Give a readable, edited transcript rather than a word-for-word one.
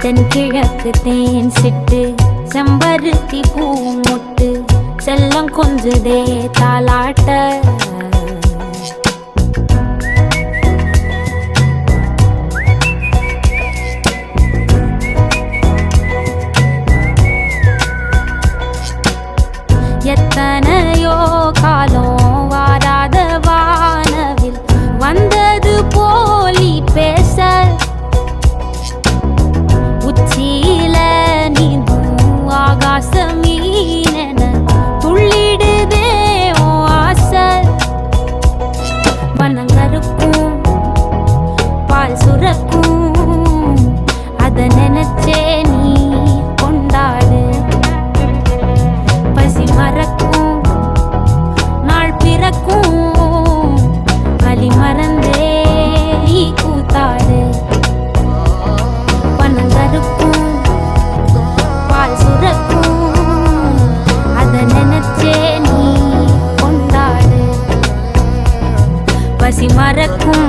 தென்கிழக்கு தேன் சிட்டு செம்பருத்தி பூ முட்டு செல்லம் கொஞ்சுதே தாலாட்ட எத்தனையோ காலம் வாராத வானவில் வந்தது போலி பேச உச்சியில நீந்தும் ஆகாச மீனென துள்ளிடுதே ஓ ஆசை வனங்கருக்கும் பால் சுரக்கும் அத நினைச்சே நீ கொண்டாடு பசி மறக்கும் நாள் பிறக்கும் வலி மறந்தே நீ கூத்தாடு பனங்கருக்கும் பால் சுரக்கும் அத நினைச்சே நீ கொண்டாடு பசி மறக்கும்